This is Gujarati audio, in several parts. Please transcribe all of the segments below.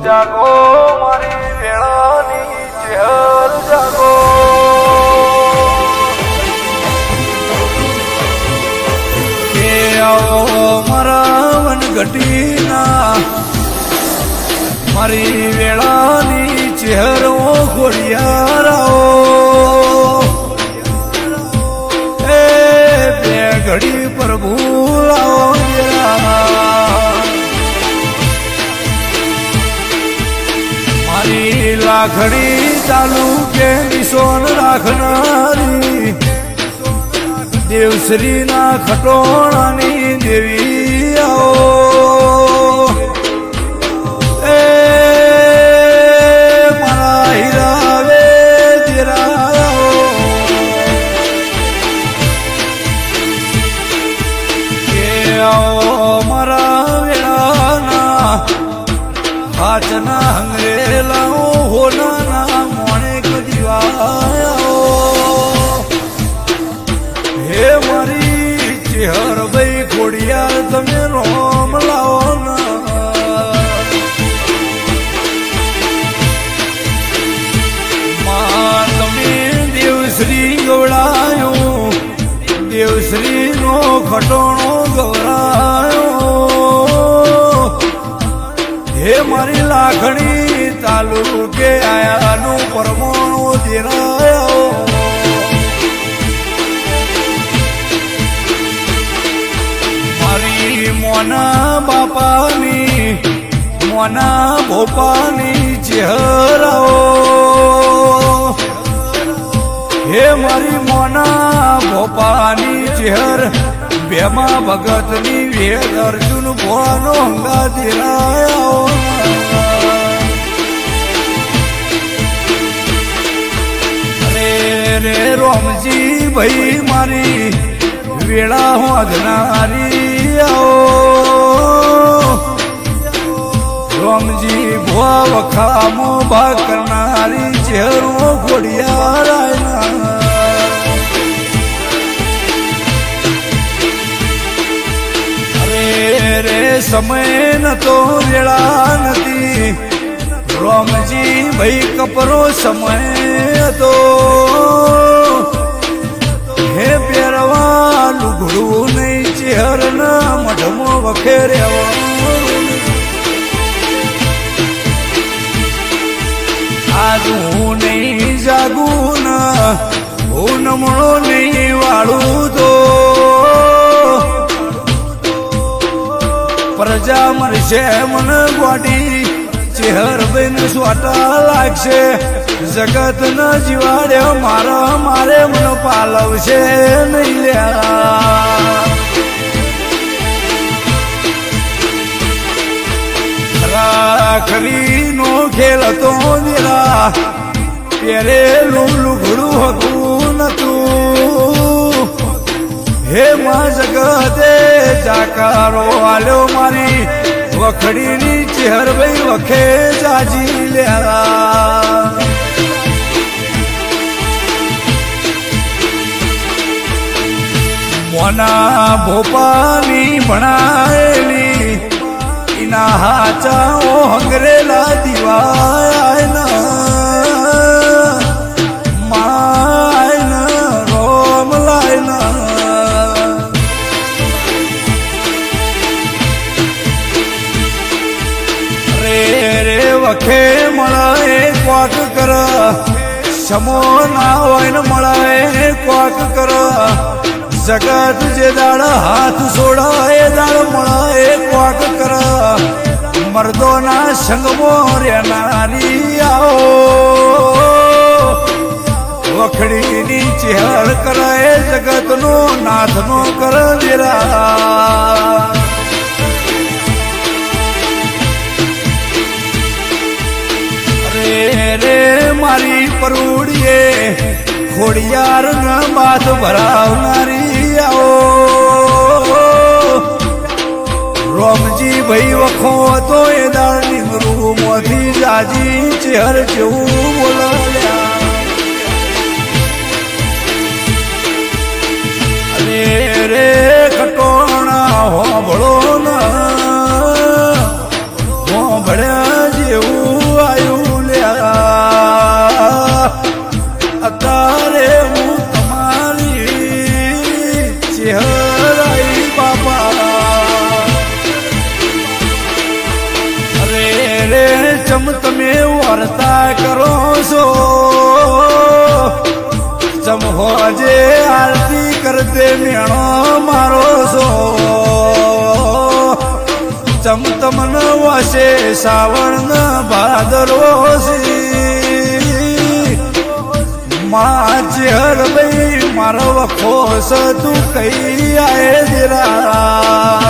જાગો મારી વેળાની ચહેર જાગો કે આવો મારા વનગટીના મારી વેળાની ચહેરો ખોડિયારાઓ એ બે ઘડી પ્રભુ લાવો મારી લાખડી ચાલુ કે નિશોન રાખનારી દેવશ્રી ના ખટોણાની દેવી આવો એ મારા હીરાવે દેરા કે આવો મારા વેળાના હાથના હંગરેલા હોના મોણે કદીવાયો હે મારી ચેહર ભાઈ ખોડિયાર તમે રોમ લાવો માં તમે દેવશ્રી ગવડાયો દેવશ્રી નો ખટોણો ગવરાયો હે મારી લાખણી તાલુકે આયાનું પરમાણુ દેરાયો મારી મોના બાપાની મોના ભોપાની ચહેરાઓ હે મારી મોના ભોપાની ચહેર બેમા ભગતની વેદ અર્જુન ભોનો હંગા દેરાયો રે રોમજી ભાઈ મારી વેળા હોધનારી આવો રોમજી ભુવા વખામો ભાગ કરનારી ચહેરો ખોડિયારાયના રે સમય નતો વેળા નથી રોમજી ભાઈ કપરો સમય હતો હે પહેરવા લુગડું નહીં ચહેરના મઢમો વખેરે આજ હું નહીં જાગું ના હું નમણો નહીં વાળું તો પ્રજા મરશે મન ગોડી ચહેર બેન સ્વાટા લાગશે જગત ન જીવાડ્યો મારા મારે મન પાલવશે નહીં લ્યા રાખડી નો ખેલ તો દેરા પહેરેલું લુગડું હતું નતું હે માં જગતે જાકારો આલ્યો મારી વખડીની ચહેર ભાઈ વખે જાજી લ્યા મોના ભોપાની ભણાયેલી ઇના હાચાઓ હંગરેલા દિવાયના માયના રોમ લાયના રે વખે મળે ક્વાક કર સમો ના હોય ને મળે ક્વાક કર જગત જે દાળ હાથ છોડાય દાળ મળે ક્વાક કર મર્દોના સંગમો રેનારી આવો વખડીની ચહેર કરે જગતનો નાથનો કર દેરા રે મારી પરુડીએ ખોડિયાર ના માથ ભરાવનારી આવો રોમજી ભાઈ વખો તો એ દાળની રૂમથી જાજી ચહેર જેવું બોલાવ્યા રે ખટોણા હોબળો ના હોબળ્યા જેવું તમે વર્તા કરો છો ચમહો જે આરતી કરતે મેણો મારો છો ચમ તમન વસે સાવણ ભાદરવો માં ચેહર ભાઈ મારો વખો સ તું કઈ આયે દેરા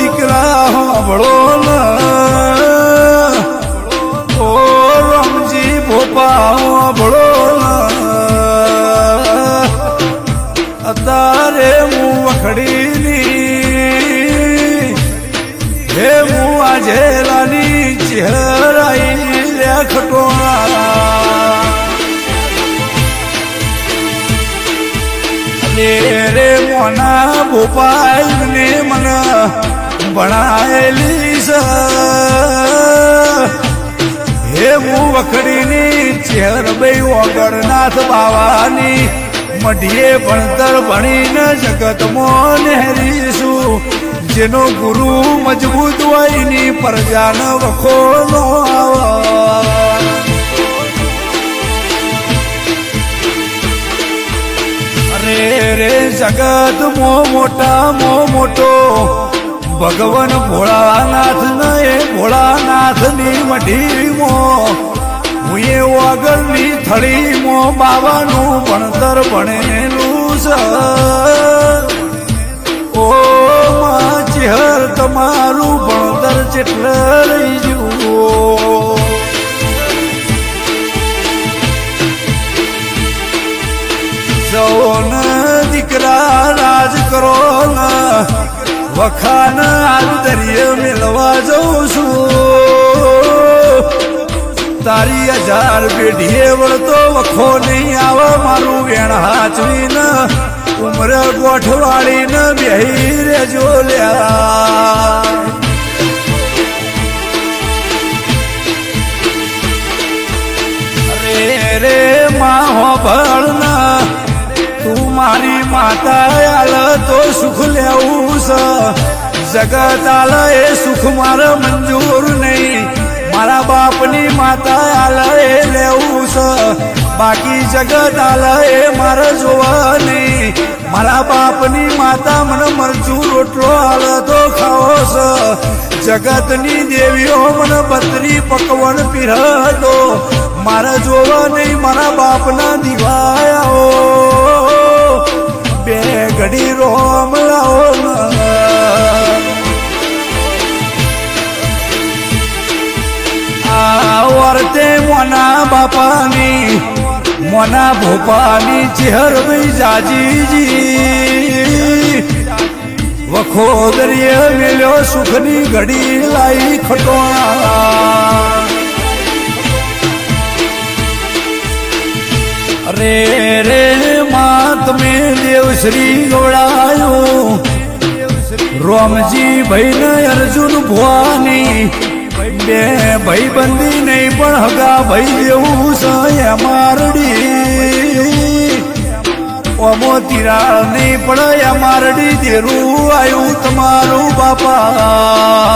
દીકરા હોબળો ઓ રામજી ભોપા હોબળો અત્યારે હું વખડીની હે હું આજેલાની ચહેરાઈ લે ખટોળા રે મોના ભોપાઈ ને મને ભણાયેલી હે હું વખડીની ચેર ભાઈ ઓગણનાથ બાવાની મઢીએ ભણતર ભણીને જગતમાં નહેરીશું જેનો ગુરુ મજબૂત હોય ની પ્રજાને વખો નો અરે રે જગત મો મોટા મો મોટો ભગવાન ભોળાનાથ ને ભોળાનાથ ની મઢી મો હું એ આગળની થળી મો બાવાનું ભણતર ભણેલું છે ઓ માં ચેહર તમારું ભણતર ચેટલે રહી જુઓ સૌન દીકરા રાજ કરો ને વખાન આજ દરિયે મેળવા જઉં છું તારી 1000 પેઢીએ વળતો વખો નહીં આવે મારું વેણ હાચવીને ઉમર ગોઠવાળીને બેહી રેજો લ્યા અરે રે માં હોભળના તું મારી માતા આલ તો સુખ લેવું છે જગત આલ એ સુખ મારે મંજૂર નહીં મારા બાપની માતા આલ એ લેવું છે બાકી જગત આલ એ મારે જોવા નહીં મારા બાપની માતા મને મરચું રોટલો આલ તો ખાવો છે જગતની દેવીઓ મને બત્રી પકવન પીરહતો મારે જોવા નહીં મારા બાપના દિવાયાઓ બે ઘડી રોમ લાવો આ વર્તે મોના બાપાની મોના ભોપાની ચેહર ભાઈ જાજીજી વખો દરિયે મેલ્યો સુખની ઘડી લાઈ ખટોળા અરે રે માં તમે દેવશ્રી ગોળાયો રોમજી ભાઈ ને અર્જુન ભવાની બે ભાઈ બંધી નહીં પણ હગા ભાઈ જેવું છે મારડી ઓમો તિરાળ નહીં પણ મારડી દેરું આવ્યું તમારું બાપા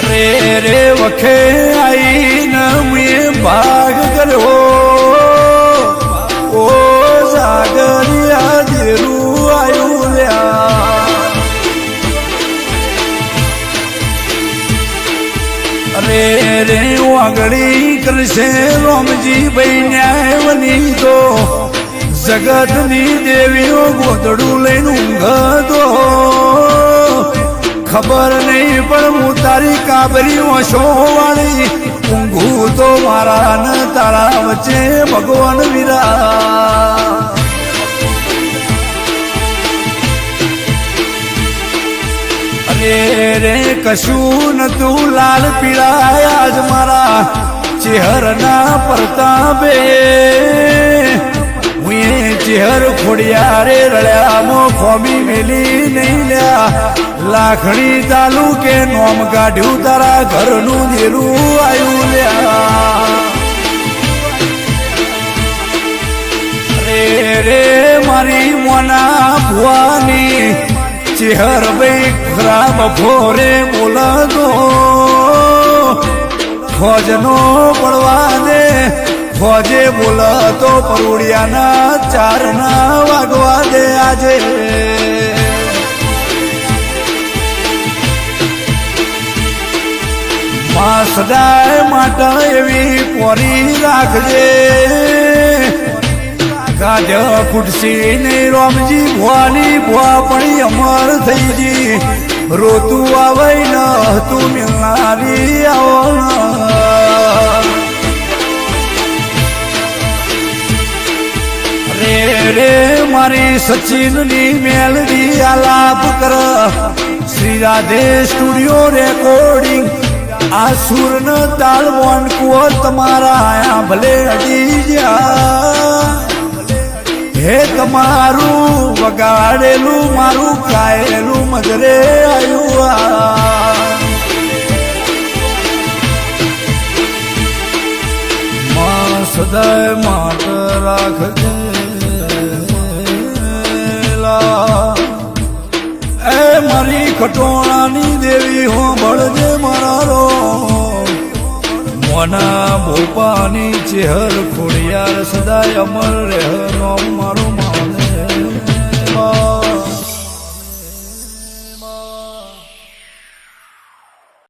રે રે વખે આઈને મેં ભાગ કર્યો ઓ જાગરિયા દેરું આવ્યું લ્યા અરે રે વાગડી કરશે રોમજી ભાઈ ન્યાયવની તો જગતની દેવીઓ ગોદડું લઈને ઊંઘતો ખબર નહીં પણ હું તારી કાબરી ઓછો વાળી ઊંઘું તો મારા ને તારા વચ્ચે ભગવાન વીરા અરે રે કશું નતું લાલ પીળાયા જ મારા ચેહરના પ્રતાપે ચેહર ખોડિયા રે રળ્યા મો ખોબી મેલી નહીં લ્યા લાખણી તાલુકે નોમ કાઢ્યું તારા ઘરનું દેરું આવ્યું લ્યા અરે રે રે મારી મોના ભુવાની ચેહર ભાઈ ખરાબ ફોરે બોલતો ફોજનો પડવા દે ફોજે બોલતો પરુડિયાના 4 ના વાગવા દે આજે માં સદાય માટે એવી પોરી રાખજે ગાજ ખુડસી ને રોમજી ભવાની ભવા પણ અમર થઈ જી રોતું આવે ન તું મિલનારી આવો રે રે મારી સચિનની મેલડી આલાપ કર શ્રી રાધે સ્ટુડિયો રેકોર્ડિંગ આ સુર ન તાલ મોનકુઓ તમારા આયા ભલે અડી જા હે તમારું વગાડેલું મારું ગાયેલું મજરે આવ્યું સદાય માત રાખજે એ મારી ખટોણાની દેવી હો બળજે મારો મોના ભોપાની ચેહર ખોડિયાર સદાય અમર રહે મારું